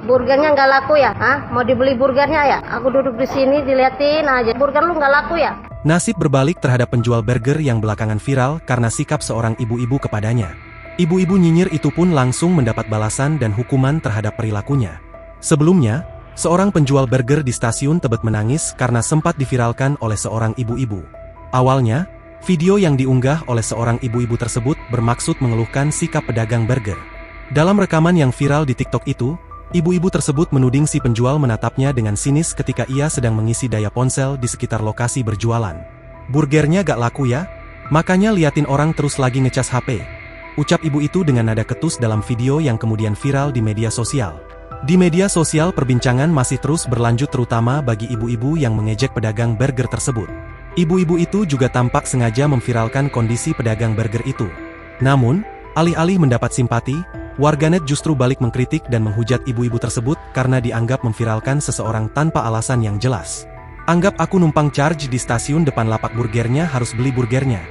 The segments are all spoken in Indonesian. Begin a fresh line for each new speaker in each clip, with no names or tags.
Burgernya nggak laku ya? Hah? Mau dibeli burgernya ya? Aku duduk di sini diliatin aja. Burger lu nggak laku ya?
Nasib berbalik terhadap penjual burger yang belakangan viral karena sikap seorang ibu-ibu kepadanya. Ibu-ibu nyinyir itu pun langsung mendapat balasan dan hukuman terhadap perilakunya. Sebelumnya, seorang penjual burger di stasiun Tebet menangis karena sempat diviralkan oleh seorang ibu-ibu. Awalnya, video yang diunggah oleh seorang ibu-ibu tersebut bermaksud mengeluhkan sikap pedagang burger. Dalam rekaman yang viral di TikTok itu, ibu-ibu tersebut menuding si penjual menatapnya dengan sinis ketika ia sedang mengisi daya ponsel di sekitar lokasi berjualan. Burgernya gak laku ya? Makanya liatin orang terus lagi ngecas HP. Ucap ibu itu dengan nada ketus dalam video yang kemudian viral di media sosial. Di media sosial perbincangan masih terus berlanjut terutama bagi ibu-ibu yang mengejek pedagang burger tersebut. Ibu-ibu itu juga tampak sengaja memviralkan kondisi pedagang burger itu. Namun, alih-alih mendapat simpati, warganet justru balik mengkritik dan menghujat ibu-ibu tersebut karena dianggap memviralkan seseorang tanpa alasan yang jelas. Anggap aku numpang charge di stasiun depan lapak burgernya harus beli burgernya.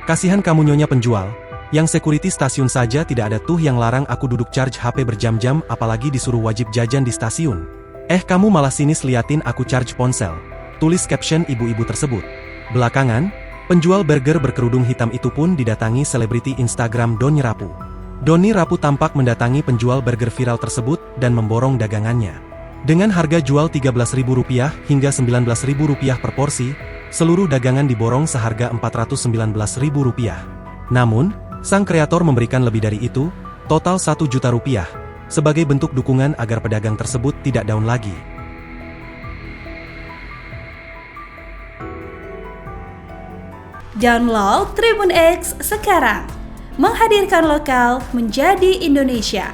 Kasihan kamu nyonya penjual, yang security stasiun saja tidak ada tuh yang larang aku duduk charge HP berjam-jam apalagi disuruh wajib jajan di stasiun. Kamu malah sinis liatin aku charge ponsel, tulis caption ibu-ibu tersebut. Belakangan, penjual burger berkerudung hitam itu pun didatangi selebriti Instagram Doni Rapu. Doni Rapu tampak mendatangi penjual burger viral tersebut dan memborong dagangannya. Dengan harga jual Rp13.000 hingga Rp19.000 per porsi, seluruh dagangan diborong seharga Rp419.000. Namun, sang kreator memberikan lebih dari itu, total Rp1 juta, sebagai bentuk dukungan agar pedagang tersebut tidak down lagi.
Download Tribun X sekarang, menghadirkan lokal menjadi Indonesia.